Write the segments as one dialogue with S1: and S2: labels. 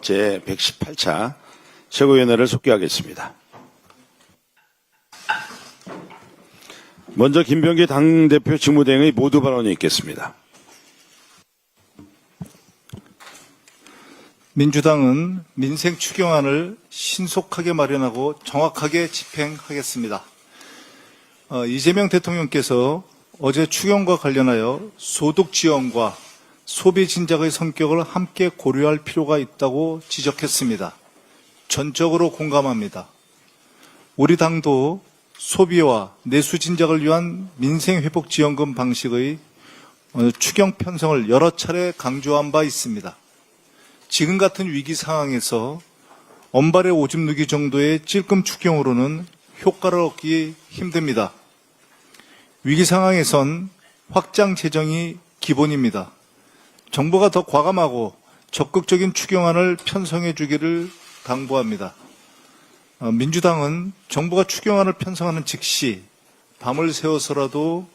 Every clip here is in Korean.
S1: 제118차 최고위원회를 속기하겠습니다. 먼저 김병기 당대표 직무대행의 모두 발언이 있겠습니다.
S2: 민주당은 민생 추경안을 신속하게 마련하고 정확하게 집행하겠습니다. 이재명 대통령께서 어제 추경과 관련하여 소득 지원과 소비 진작의 성격을 함께 고려할 필요가 있다고 지적했습니다. 전적으로 공감합니다. 우리 당도 소비와 내수 진작을 위한 민생회복지원금 방식의 추경 편성을 여러 차례 강조한 바 있습니다. 지금 같은 위기 상황에서 언발의 오줌 누기 정도의 찔끔 추경으로는 효과를 얻기 힘듭니다. 위기 상황에선 확장 재정이 기본입니다. 정부가 더 과감하고 적극적인 추경안을 편성해 주기를 당부합니다. 민주당은 정부가 추경안을 편성하는 즉시 밤을 새워서라도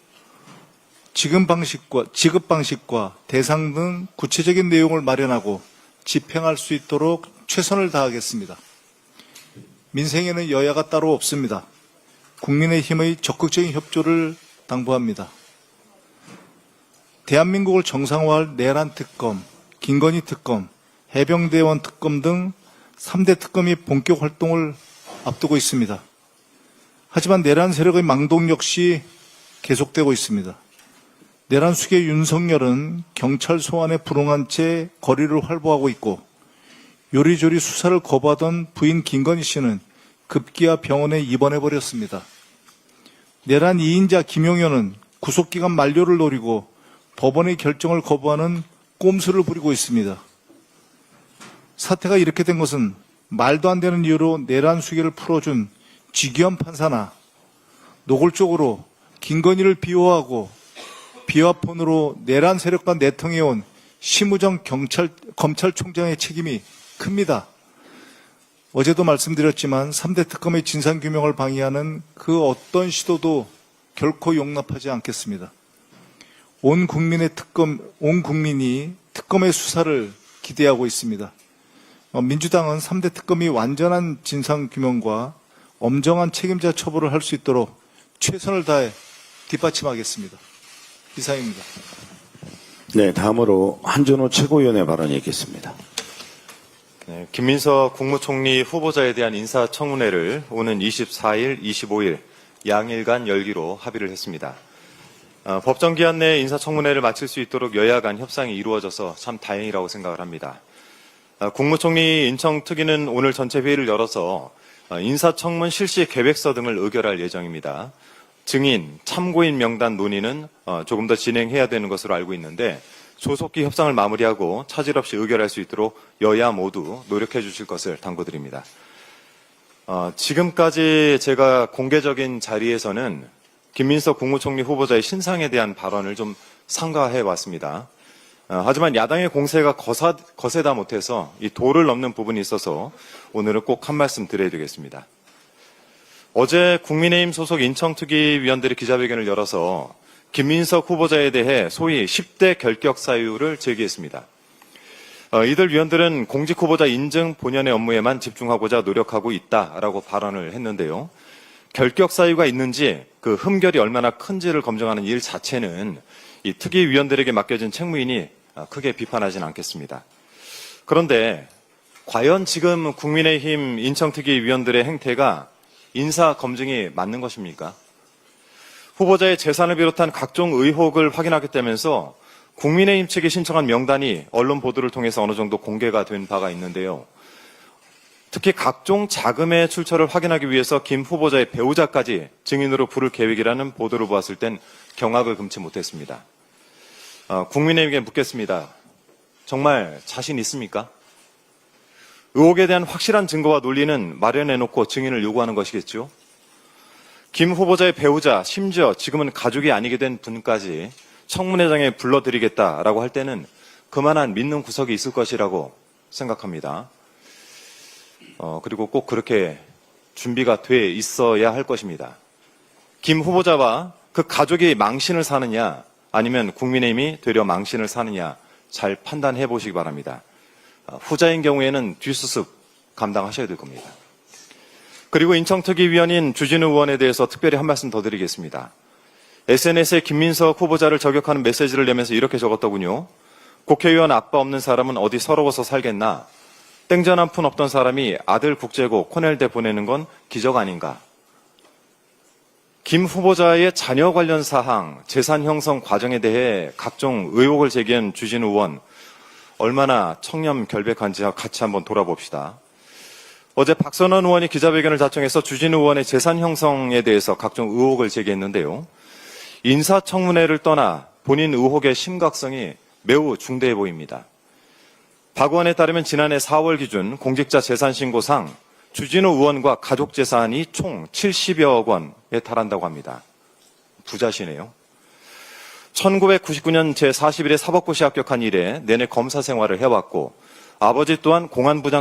S2: 지급 방식과 대상 등 구체적인 내용을 마련하고 집행할 수 있도록 최선을 다하겠습니다. 민생에는 여야가 따로 없습니다. 국민의힘의 적극적인 협조를 당부합니다. 대한민국을 정상화할 내란 특검, 김건희 특검, 해병대원 특검 등 3대 특검이 본격 활동을 앞두고 있습니다. 하지만 내란 세력의 망동 역시 계속되고 있습니다. 내란 수계 윤석열은 경찰 소환에 불응한 채 거리를 활보하고 있고 요리조리 수사를 거부하던 부인 김건희 씨는 급기야 병원에 입원해버렸습니다. 내란 2인자 김용현은 구속기간 만료를 노리고 법원의 결정을 거부하는 꼼수를 부리고 있습니다. 사태가 이렇게 된 것은 말도 안 되는 이유로 내란 수계를 풀어준 지기현 판사나 노골적으로 김건희를 비호하고 비화폰으로 내란 세력과 내통해온 심우정 검찰총장의 책임이 큽니다. 어제도 말씀드렸지만 3대 특검의 진상규명을 방해하는 그 어떤 시도도 결코 용납하지 않겠습니다. 온 국민이 특검의 수사를 기대하고 있습니다. 민주당은 3대 특검이 완전한 진상규명과 엄정한 책임자 처벌을 할 수 있도록 최선을 다해 뒷받침하겠습니다. 이상입니다.
S1: 네, 다음으로 한준호 최고위원회 발언이 있겠습니다.
S3: 네, 김민석 국무총리 후보자에 대한 인사청문회를 오는 24일, 25일 양일간 열기로 합의를 했습니다. 법정 기한 내에 인사청문회를 마칠 수 있도록 여야 간 협상이 이루어져서 참 다행이라고 생각을 합니다. 국무총리 인청특위는 오늘 전체 회의를 열어서 인사청문 실시 계획서 등을 의결할 예정입니다. 증인, 참고인 명단 논의는 조금 더 진행해야 되는 것으로 알고 있는데 조속히 협상을 마무리하고 차질 없이 의결할 수 있도록 여야 모두 노력해 주실 것을 당부드립니다. 지금까지 제가 공개적인 자리에서는 김민석 국무총리 후보자의 신상에 대한 발언을 좀 삼가해 왔습니다. 하지만 야당의 공세가 거세다 못해서 이 도를 넘는 부분이 있어서 오늘은 꼭 한 말씀 드려야 되겠습니다. 어제 국민의힘 소속 인청특위 위원들이 기자회견을 열어서 김민석 후보자에 대해 소위 10대 결격 사유를 제기했습니다. 이들 위원들은 공직 후보자 인증 본연의 업무에만 집중하고자 노력하고 있다라고 발언을 했는데요. 결격 사유가 있는지 그 흠결이 얼마나 큰지를 검증하는 일 자체는 이 특위 위원들에게 맡겨진 책무이니 크게 비판하지는 않겠습니다. 그런데 과연 지금 국민의힘 인청특위 위원들의 행태가 인사 검증이 맞는 것입니까? 후보자의 재산을 비롯한 각종 의혹을 확인하겠다면서 국민의힘 측이 신청한 명단이 언론 보도를 통해서 어느 정도 공개가 된 바가 있는데요. 특히 각종 자금의 출처를 확인하기 위해서 김 후보자의 배우자까지 증인으로 부를 계획이라는 보도를 보았을 땐 경악을 금치 못했습니다. 국민의힘에게 묻겠습니다. 정말 자신 있습니까? 의혹에 대한 확실한 증거와 논리는 마련해놓고 증인을 요구하는 것이겠죠. 김 후보자의 배우자, 심지어 지금은 가족이 아니게 된 분까지 청문회장에 불러드리겠다라고 할 때는 그만한 믿는 구석이 있을 것이라고 생각합니다. 그리고 꼭 그렇게 준비가 돼 있어야 할 것입니다. 김 후보자와 그 가족이 망신을 사느냐 아니면 국민의힘이 되려 망신을 사느냐 잘 판단해 보시기 바랍니다. 후자인 경우에는 뒷수습 감당하셔야 될 겁니다. 그리고 인청특위위원인 주진우 의원에 대해서 특별히 한 말씀 더 드리겠습니다. SNS에 김민석 후보자를 저격하는 메시지를 내면서 이렇게 적었더군요. 국회의원 아빠 없는 사람은 어디 서러워서 살겠나. 땡전 한 푼 없던 사람이 아들 국제고 코넬대 보내는 건 기적 아닌가. 김 후보자의 자녀 관련 사항, 재산 형성 과정에 대해 각종 의혹을 제기한 주진우 의원, 얼마나 청렴 결백한지 같이 한번 돌아봅시다. 어제 박선원 의원이 기자회견을 자청해서 주진우 의원의 재산 형성에 대해서 각종 의혹을 제기했는데요. 인사청문회를 떠나 본인 의혹의 심각성이 매우 중대해 보입니다. 박 의원에 따르면 지난해 4월 기준 공직자 재산신고상 주진우 의원과 가족 재산이 총 70여억 원에 달한다고 합니다. 부자시네요. 1999년 제41회 사법고시 합격한 이래 내내 검사 생활을 해왔고 아버지 또한 공안부장